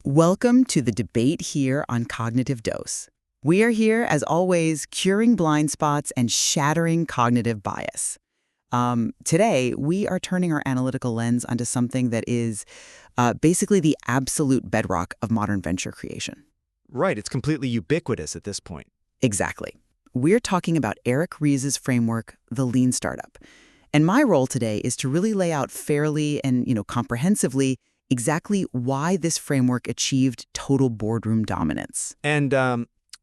Welcome to the debate here on Cognitive Dose. We are here, as always, curing blind spots and shattering cognitive bias. Today, we are turning our analytical lens onto something that is basically the absolute bedrock of modern venture creation. Right, it's completely ubiquitous at this point. Exactly. We're talking about Eric Ries's framework, the Lean Startup. And my role today is to really lay out fairly and, comprehensively exactly why this framework achieved total boardroom dominance. And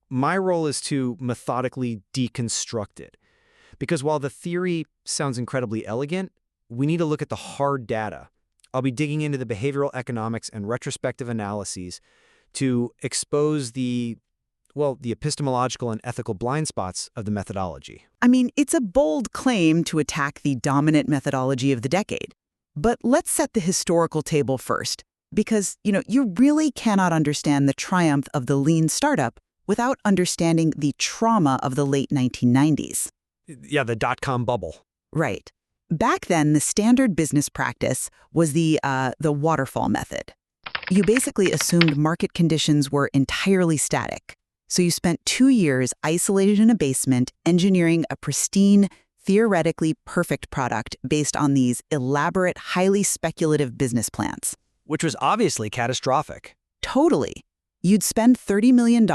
my role is to methodically deconstruct it. Because while the theory sounds incredibly elegant, we need to look at the hard data. I'll be digging into the behavioral economics and retrospective analyses to expose the epistemological and ethical blind spots of the methodology. I mean, it's a bold claim to attack the dominant methodology of the decade. But let's set the historical table first, because, you really cannot understand the triumph of the lean startup without understanding the trauma of the late 1990s. Yeah, the dot-com bubble. Right. Back then, the standard business practice was the waterfall method. You basically assumed market conditions were entirely static. So you spent 2 years isolated in a basement, engineering a pristine, theoretically perfect product based on these elaborate, highly speculative business plans. Which was obviously catastrophic. Totally. You'd spend $30 million,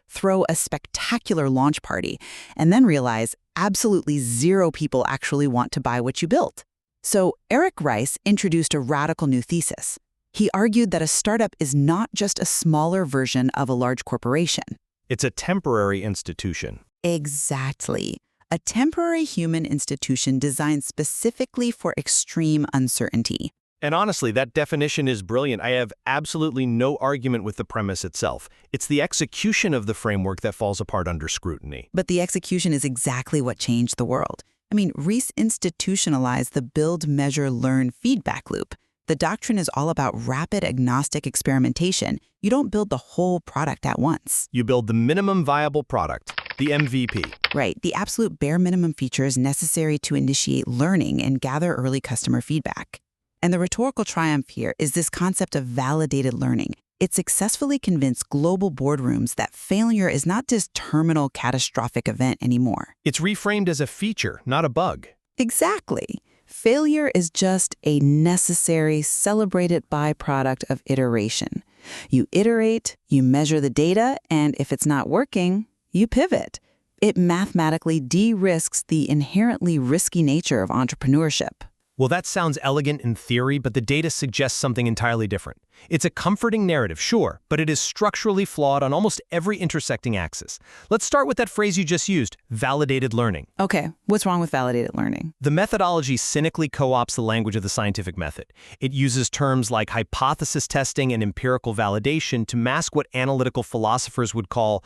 throw a spectacular launch party, and then realize absolutely zero people actually want to buy what you built. So Eric Ries introduced a radical new thesis. He argued that a startup is not just a smaller version of a large corporation. It's a temporary institution. Exactly. A temporary human institution designed specifically for extreme uncertainty. And honestly, that definition is brilliant. I have absolutely no argument with the premise itself. It's the execution of the framework that falls apart under scrutiny. But the execution is exactly what changed the world. I mean, Ries institutionalized the build, measure, learn feedback loop. The doctrine is all about rapid agnostic experimentation. You don't build the whole product at once. You build the minimum viable product, the MVP. Right, the absolute bare minimum features necessary to initiate learning and gather early customer feedback. And the rhetorical triumph here is this concept of validated learning. It successfully convinced global boardrooms that failure is not this terminal catastrophic event anymore. It's reframed as a feature, not a bug. Exactly. Failure is just a necessary, celebrated byproduct of iteration. You iterate, you measure the data, and if it's not working, you pivot. It mathematically de-risks the inherently risky nature of entrepreneurship. Well, that sounds elegant in theory, but the data suggests something entirely different. It's a comforting narrative, sure, but it is structurally flawed on almost every intersecting axis. Let's start with that phrase you just used, validated learning. Okay, what's wrong with validated learning? The methodology cynically co-opts the language of the scientific method. It uses terms like hypothesis testing and empirical validation to mask what analytical philosophers would call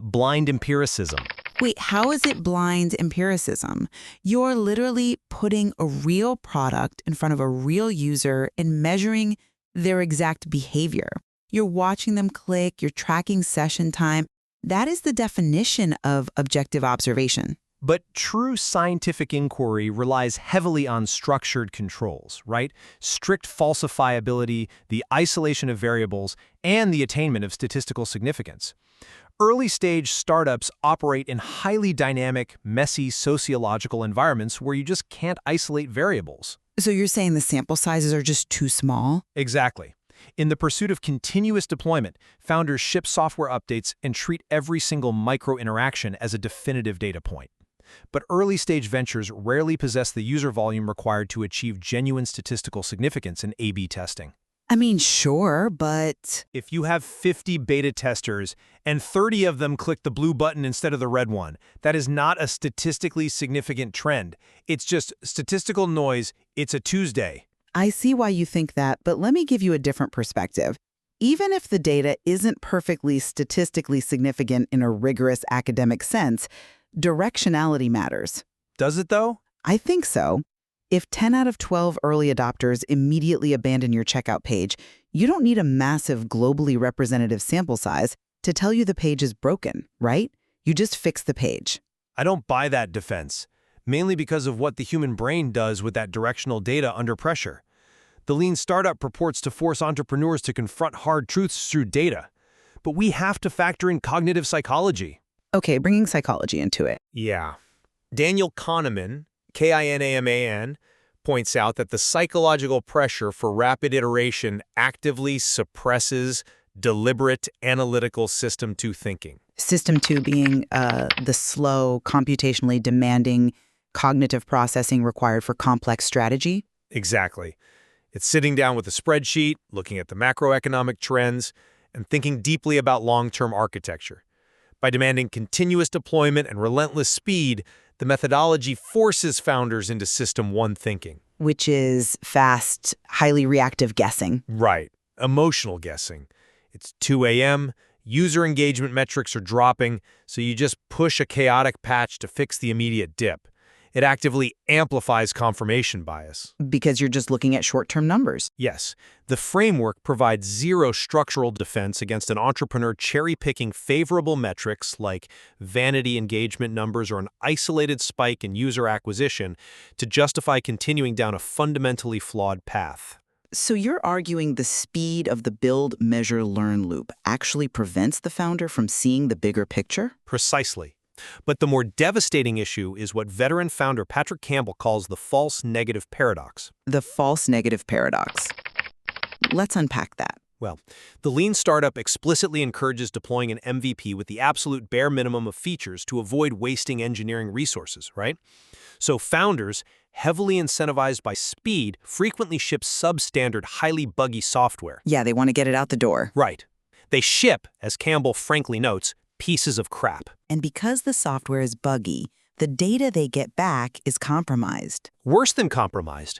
blind empiricism. Wait, how is it blind empiricism? You're literally putting a real product in front of a real user and measuring their exact behavior. You're watching them click, you're tracking session time. That is the definition of objective observation. But true scientific inquiry relies heavily on structured controls, right? Strict falsifiability, the isolation of variables, and the attainment of statistical significance. Early-stage startups operate in highly dynamic, messy sociological environments where you just can't isolate variables. So you're saying the sample sizes are just too small? Exactly. In the pursuit of continuous deployment, founders ship software updates and treat every single micro-interaction as a definitive data point. But early-stage ventures rarely possess the user volume required to achieve genuine statistical significance in A/B testing. I mean, sure, but... If you have 50 beta testers and 30 of them click the blue button instead of the red one, that is not a statistically significant trend. It's just statistical noise. It's a Tuesday. I see why you think that, but let me give you a different perspective. Even if the data isn't perfectly statistically significant in a rigorous academic sense, directionality matters. Does it, though? I think so. If 10 out of 12 early adopters immediately abandon your checkout page, you don't need a massive globally representative sample size to tell you the page is broken, right? You just fix the page. I don't buy that defense, mainly because of what the human brain does with that directional data under pressure. The lean startup purports to force entrepreneurs to confront hard truths through data. But we have to factor in cognitive psychology. Okay, bringing psychology into it. Yeah. Daniel Kahneman, Kinaman, points out that the psychological pressure for rapid iteration actively suppresses deliberate analytical System 2 thinking. System 2 being the slow, computationally demanding cognitive processing required for complex strategy. Exactly. It's sitting down with a spreadsheet, looking at the macroeconomic trends, and thinking deeply about long-term architecture. By demanding continuous deployment and relentless speed, the methodology forces founders into System 1 thinking. Which is fast, highly reactive guessing. Right. Emotional guessing. It's 2 a.m., user engagement metrics are dropping, so you just push a chaotic patch to fix the immediate dip. It actively amplifies confirmation bias. Because you're just looking at short-term numbers. Yes, the framework provides zero structural defense against an entrepreneur cherry-picking favorable metrics like vanity engagement numbers or an isolated spike in user acquisition to justify continuing down a fundamentally flawed path. So you're arguing the speed of the build, measure, learn loop actually prevents the founder from seeing the bigger picture? Precisely. But the more devastating issue is what veteran founder Patrick Campbell calls the false negative paradox. The false negative paradox. Let's unpack that. Well, the lean startup explicitly encourages deploying an MVP with the absolute bare minimum of features to avoid wasting engineering resources, right? So founders, heavily incentivized by speed, frequently ship substandard, highly buggy software. Yeah, they want to get it out the door. Right. They ship, as Campbell frankly notes, pieces of crap. And because the software is buggy, the data they get back is compromised. Worse than compromised.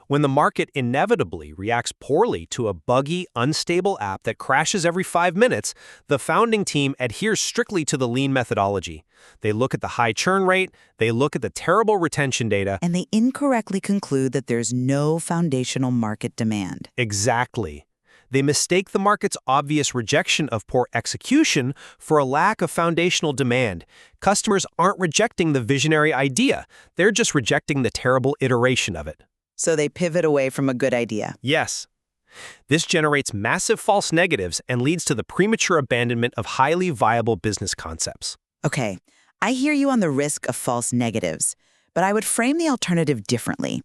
When the market inevitably reacts poorly to a buggy, unstable app that crashes every 5 minutes, the founding team adheres strictly to the lean methodology. They look at the high churn rate, they look at the terrible retention data, And they incorrectly conclude that there's no foundational market demand. Exactly. They mistake the market's obvious rejection of poor execution for a lack of foundational demand. Customers aren't rejecting the visionary idea. They're just rejecting the terrible iteration of it. So they pivot away from a good idea. Yes. This generates massive false negatives and leads to the premature abandonment of highly viable business concepts. Okay, I hear you on the risk of false negatives, but I would frame the alternative differently.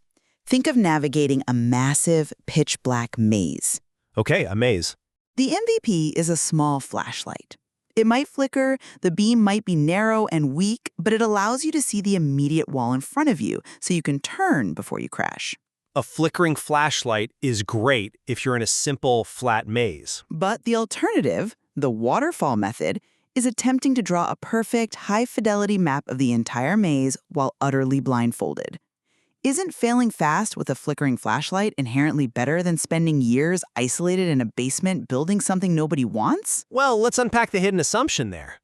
Think of navigating a massive, pitch-black maze. Okay, a maze. The MVP is a small flashlight. It might flicker, the beam might be narrow and weak, but it allows you to see the immediate wall in front of you, so you can turn before you crash. A flickering flashlight is great if you're in a simple, flat maze. But the alternative, the waterfall method, is attempting to draw a perfect, high-fidelity map of the entire maze while utterly blindfolded. Isn't failing fast with a flickering flashlight inherently better than spending years isolated in a basement building something nobody wants? Well, let's unpack the hidden assumption there.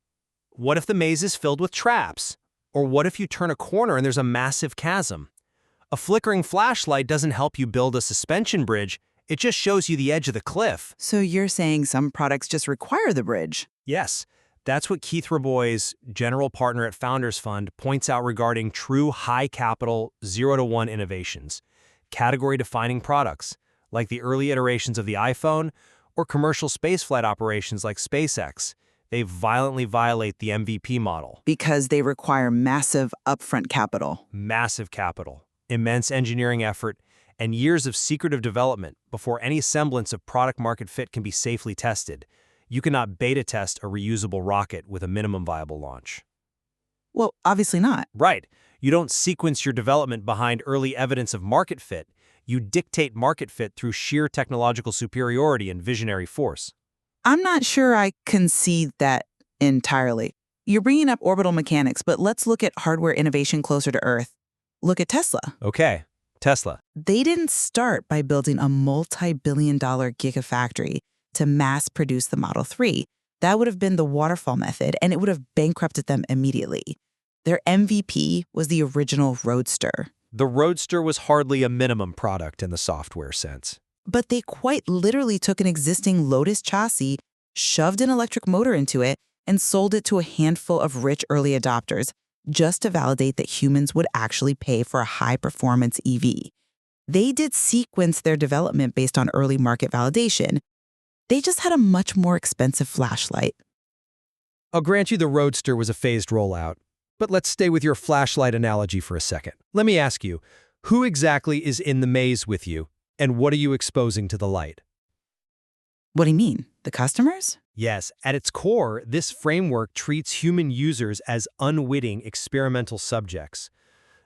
What if the maze is filled with traps? Or what if you turn a corner and there's a massive chasm? A flickering flashlight doesn't help you build a suspension bridge, it just shows you the edge of the cliff. So you're saying some products just require the bridge? Yes, that's what Keith Rabois, general partner at Founders Fund, points out regarding true high-capital, 0-to-1 innovations, category-defining products, like the early iterations of the iPhone, or commercial spaceflight operations like SpaceX. They violently violate the MVP model. Because they require massive upfront capital. Massive capital, immense engineering effort, and years of secretive development before any semblance of product-market fit can be safely tested. You cannot beta test a reusable rocket with a minimum viable launch. Well, obviously not. Right. You don't sequence your development behind early evidence of market fit. You dictate market fit through sheer technological superiority and visionary force. I'm not sure I concede that entirely. You're bringing up orbital mechanics, but let's look at hardware innovation closer to Earth. Look at Tesla. Okay, Tesla. They didn't start by building a multi-billion-dollar gigafactory to mass produce the Model 3. That would have been the waterfall method, and it would have bankrupted them immediately. Their MVP was the original Roadster. The Roadster was hardly a minimum product in the software sense. But they quite literally took an existing Lotus chassis, shoved an electric motor into it, and sold it to a handful of rich early adopters just to validate that humans would actually pay for a high-performance EV. They did sequence their development based on early market validation. They just had a much more expensive flashlight. I'll grant you the Roadster was a phased rollout, but let's stay with your flashlight analogy for a second. Let me ask you, who exactly is in the maze with you, and what are you exposing to the light? What do you mean? The customers? Yes, at its core, this framework treats human users as unwitting experimental subjects.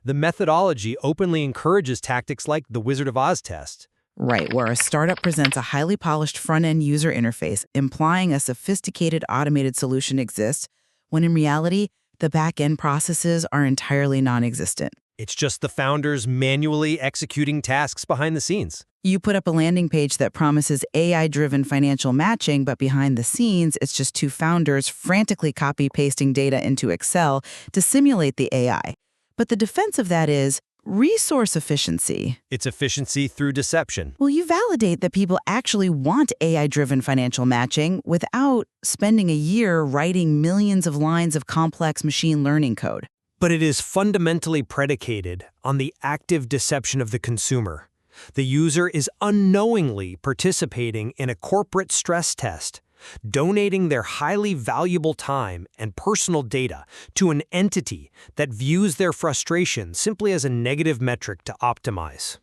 The methodology openly encourages tactics like the Wizard of Oz test. Right, where a startup presents a highly polished front-end user interface, implying a sophisticated automated solution exists, when in reality, the back-end processes are entirely non-existent. It's just the founders manually executing tasks behind the scenes. You put up a landing page that promises AI-driven financial matching, but behind the scenes, it's just two founders frantically copy-pasting data into Excel to simulate the AI. But the defense of that is resource efficiency. It's efficiency through deception. Well, you validate that people actually want AI-driven financial matching without spending a year writing millions of lines of complex machine learning code. But it is fundamentally predicated on the active deception of the consumer. The user is unknowingly participating in a corporate stress test, donating their highly valuable time and personal data to an entity that views their frustration simply as a negative metric to optimize.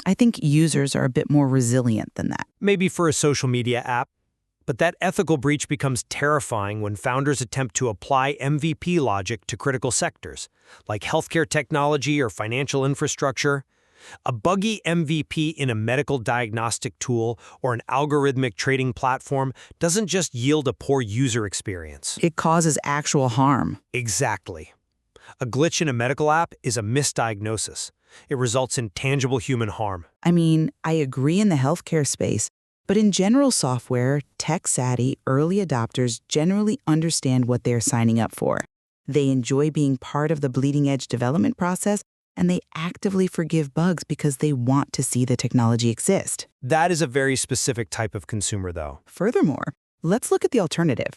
I think users are a bit more resilient than that. Maybe for a social media app, but that ethical breach becomes terrifying when founders attempt to apply MVP logic to critical sectors, like healthcare technology or financial infrastructure. A buggy MVP in a medical diagnostic tool or an algorithmic trading platform doesn't just yield a poor user experience. It causes actual harm. Exactly. A glitch in a medical app is a misdiagnosis. It results in tangible human harm. I mean, I agree in the healthcare space, but in general software, tech-savvy early adopters generally understand what they're signing up for. They enjoy being part of the bleeding-edge development process, and they actively forgive bugs because they want to see the technology exist. That is a very specific type of consumer, though. Furthermore, let's look at the alternative.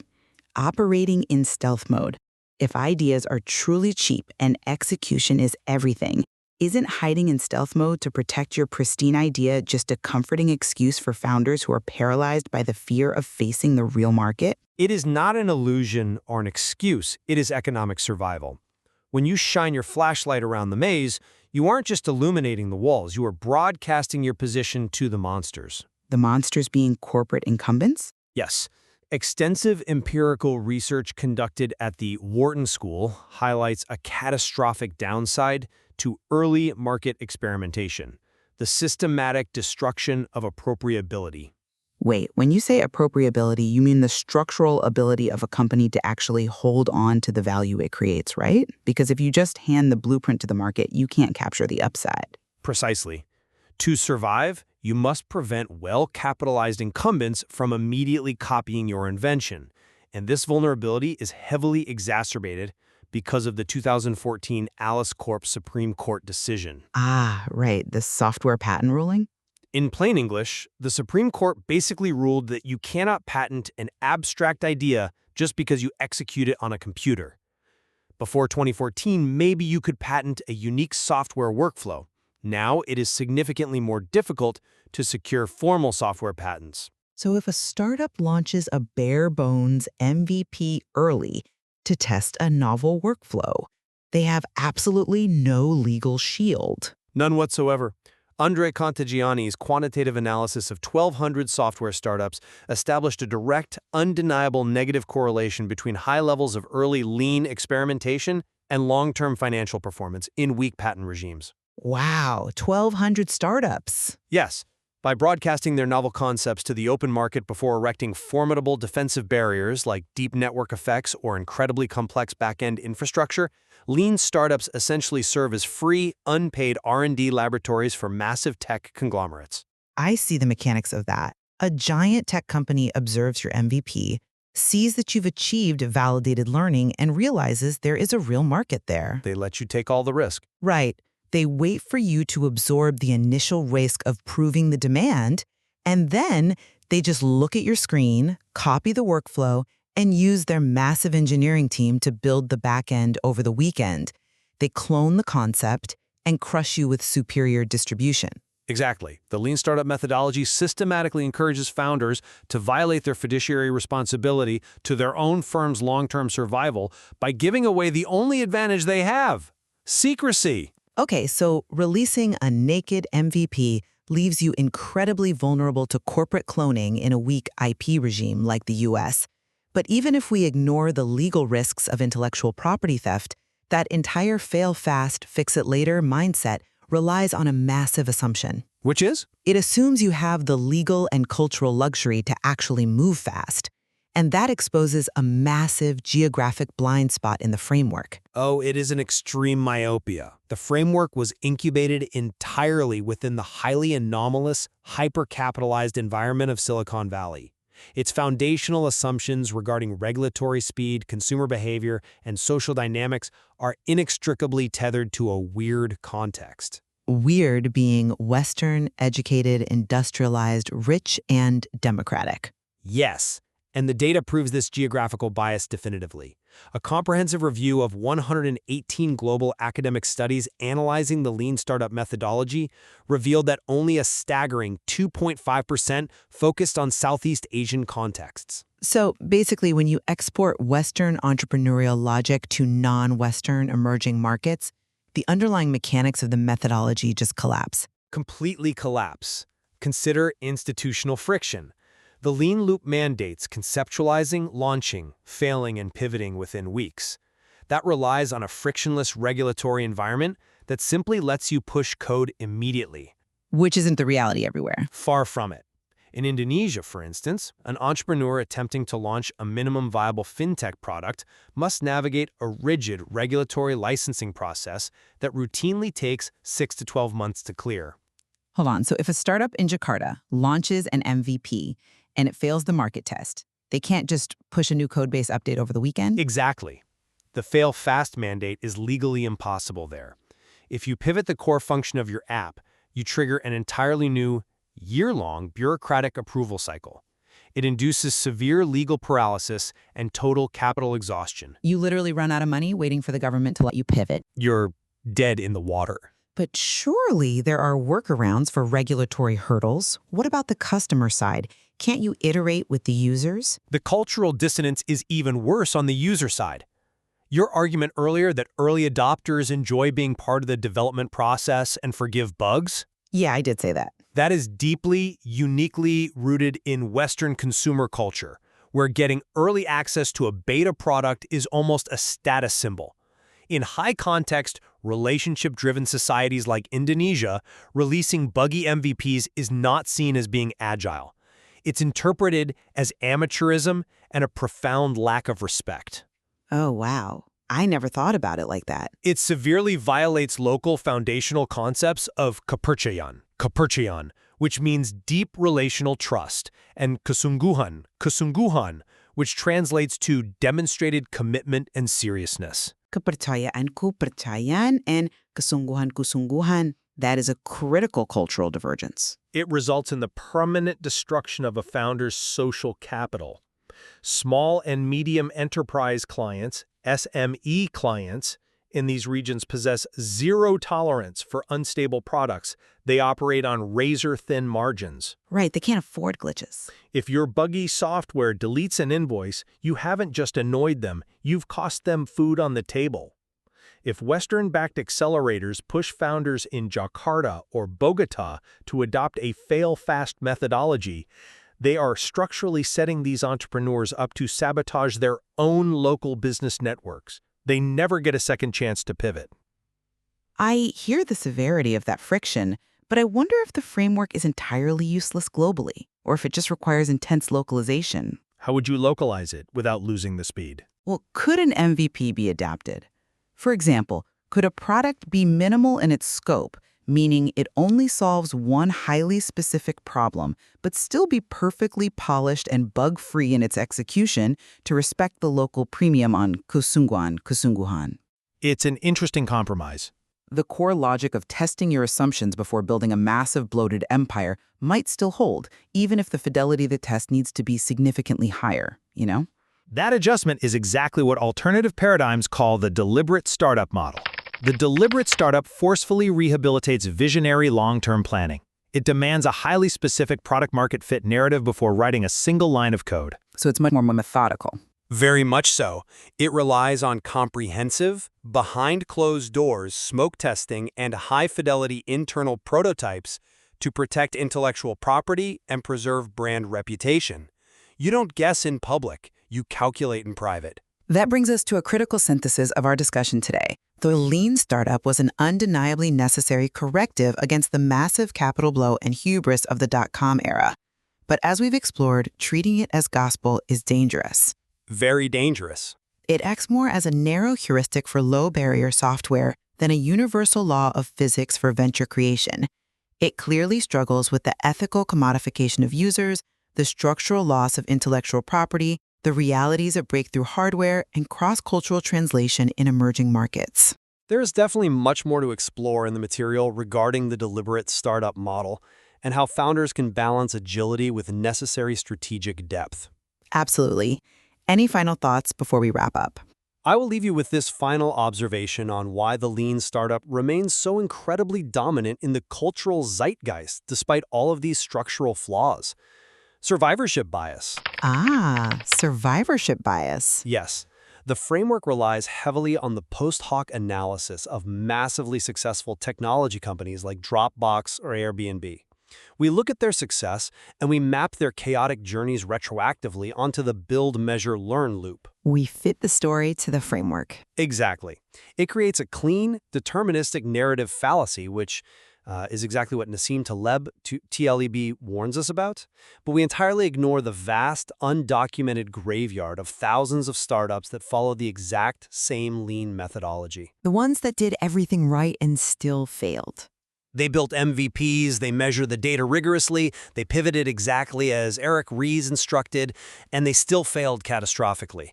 Operating in stealth mode. If ideas are truly cheap and execution is everything, isn't hiding in stealth mode to protect your pristine idea just a comforting excuse for founders who are paralyzed by the fear of facing the real market? It is not an illusion or an excuse. It is economic survival. When you shine your flashlight around the maze, you aren't just illuminating the walls, you are broadcasting your position to the monsters. The monsters being corporate incumbents? Yes. Extensive empirical research conducted at the Wharton School highlights a catastrophic downside to early market experimentation, the systematic destruction of appropriability. Wait, when you say appropriability, you mean the structural ability of a company to actually hold on to the value it creates, right? Because if you just hand the blueprint to the market, you can't capture the upside. Precisely. To survive, you must prevent well-capitalized incumbents from immediately copying your invention. And this vulnerability is heavily exacerbated because of the 2014 Alice Corp Supreme Court decision. Ah, right, the software patent ruling? In plain English, the Supreme Court basically ruled that you cannot patent an abstract idea just because you execute it on a computer. Before 2014, maybe you could patent a unique software workflow. Now it is significantly more difficult to secure formal software patents. So if a startup launches a bare-bones MVP early to test a novel workflow, they have absolutely no legal shield. None whatsoever. Andre Contagiani's quantitative analysis of 1,200 software startups established a direct, undeniable negative correlation between high levels of early lean experimentation and long-term financial performance in weak patent regimes. Wow, 1,200 startups. Yes, by broadcasting their novel concepts to the open market before erecting formidable defensive barriers like deep network effects or incredibly complex back-end infrastructure, lean startups essentially serve as free, unpaid R&D laboratories for massive tech conglomerates. I see the mechanics of that. A giant tech company observes your MVP, sees that you've achieved validated learning, and realizes there is a real market there. They let you take all the risk. Right. They wait for you to absorb the initial risk of proving the demand, and then they just look at your screen, copy the workflow, and use their massive engineering team to build the back end over the weekend. They clone the concept and crush you with superior distribution. Exactly. The lean startup methodology systematically encourages founders to violate their fiduciary responsibility to their own firm's long-term survival by giving away the only advantage they have: secrecy. Okay, so releasing a naked MVP leaves you incredibly vulnerable to corporate cloning in a weak IP regime like the US. But even if we ignore the legal risks of intellectual property theft, that entire fail fast, fix it later mindset relies on a massive assumption. Which is? It assumes you have the legal and cultural luxury to actually move fast. And that exposes a massive geographic blind spot in the framework. Oh, it is an extreme myopia. The framework was incubated entirely within the highly anomalous, hyper-capitalized environment of Silicon Valley. Its foundational assumptions regarding regulatory speed, consumer behavior, and social dynamics are inextricably tethered to a weird context. Weird being Western, educated, industrialized, rich, and democratic. Yes, and the data proves this geographical bias definitively. A comprehensive review of 118 global academic studies analyzing the lean startup methodology revealed that only a staggering 2.5% focused on Southeast Asian contexts. So basically, when you export Western entrepreneurial logic to non-Western emerging markets, the underlying mechanics of the methodology just collapse. Completely collapse. Consider institutional friction. The lean loop mandates conceptualizing, launching, failing, and pivoting within weeks. That relies on a frictionless regulatory environment that simply lets you push code immediately. Which isn't the reality everywhere. Far from it. In Indonesia, for instance, an entrepreneur attempting to launch a minimum viable fintech product must navigate a rigid regulatory licensing process that routinely takes 6 to 12 months to clear. Hold on, so if a startup in Jakarta launches an MVP and it fails the market test, they can't just push a new codebase update over the weekend? Exactly. The fail fast mandate is legally impossible there. If you pivot the core function of your app, you trigger an entirely new, year-long bureaucratic approval cycle. It induces severe legal paralysis and total capital exhaustion. You literally run out of money waiting for the government to let you pivot. You're dead in the water. But surely there are workarounds for regulatory hurdles. What about the customer side? Can't you iterate with the users? The cultural dissonance is even worse on the user side. Your argument earlier that early adopters enjoy being part of the development process and forgive bugs? Yeah, I did say that. That is deeply, uniquely rooted in Western consumer culture, where getting early access to a beta product is almost a status symbol. In high-context, relationship-driven societies like Indonesia, releasing Buggy MVPs is not seen as being agile. It's interpreted as amateurism and a profound lack of respect. Oh, wow. I never thought about it like that. It severely violates local foundational concepts of kepercayaan, which means deep relational trust, and kesungguhan, which translates to demonstrated commitment and seriousness. Kepercayaan and kesungguhan. That is a critical cultural divergence. It results in the permanent destruction of a founder's social capital. Small and medium enterprise clients, SME clients, in these regions possess zero tolerance for unstable products. They operate on razor-thin margins. Right, they can't afford glitches. If your buggy software deletes an invoice, you haven't just annoyed them, you've cost them food on the table. If Western-backed accelerators push founders in Jakarta or Bogota to adopt a fail-fast methodology, they are structurally setting these entrepreneurs up to sabotage their own local business networks. They never get a second chance to pivot. I hear the severity of that friction, but I wonder if the framework is entirely useless globally, or if it just requires intense localization. How would you localize it without losing the speed? Well, could an MVP be adapted? For example, could a product be minimal in its scope, meaning it only solves one highly specific problem, but still be perfectly polished and bug-free in its execution to respect the local premium on kesungguhan? It's an interesting compromise. The core logic of testing your assumptions before building a massive bloated empire might still hold, even if the fidelity of the test needs to be significantly higher, you know? That adjustment is exactly what alternative paradigms call the deliberate startup model. The deliberate startup forcefully rehabilitates visionary long-term planning. It demands a highly specific product-market fit narrative before writing a single line of code. So it's much more methodical. Very much so. It relies on comprehensive, behind-closed-doors smoke testing and high-fidelity internal prototypes to protect intellectual property and preserve brand reputation. You don't guess in public, you calculate in private. That brings us to a critical synthesis of our discussion today. The lean startup was an undeniably necessary corrective against the massive capital blow and hubris of the dot-com era. But as we've explored, treating it as gospel is dangerous. Very dangerous. It acts more as a narrow heuristic for low-barrier software than a universal law of physics for venture creation. It clearly struggles with the ethical commodification of users, the structural loss of intellectual property, the realities of breakthrough hardware, and cross-cultural translation in emerging markets. There is definitely much more to explore in the material regarding the deliberate startup model and how founders can balance agility with necessary strategic depth. Absolutely. Any final thoughts before we wrap up? I will leave you with this final observation on why the lean startup remains so incredibly dominant in the cultural zeitgeist despite all of these structural flaws. Survivorship bias. Survivorship bias. Yes. The framework relies heavily on the post hoc analysis of massively successful technology companies like Dropbox or Airbnb. We look at their success and we map their chaotic journeys retroactively onto the build, measure, learn loop. We fit the story to the framework. Exactly. It creates a clean, deterministic narrative fallacy, which is exactly what Nassim Taleb, TLEB, warns us about. But we entirely ignore the vast, undocumented graveyard of thousands of startups that follow the exact same lean methodology. The ones that did everything right and still failed. They built MVPs, they measure the data rigorously, they pivoted exactly as Eric Ries instructed, and they still failed catastrophically.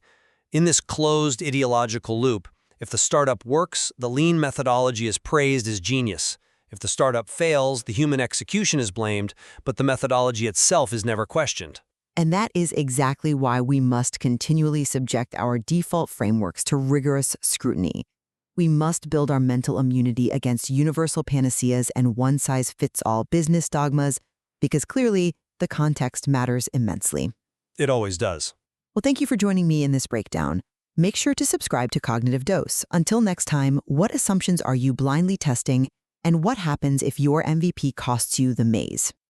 In this closed ideological loop, if the startup works, the lean methodology is praised as genius. If the startup fails, the human execution is blamed, but the methodology itself is never questioned. And that is exactly why we must continually subject our default frameworks to rigorous scrutiny. We must build our mental immunity against universal panaceas and one-size-fits-all business dogmas, because clearly, the context matters immensely. It always does. Well, thank you for joining me in this breakdown. Make sure to subscribe to Cognitive Dose. Until next time, what assumptions are you blindly testing, and what happens if your MVP costs you the maze?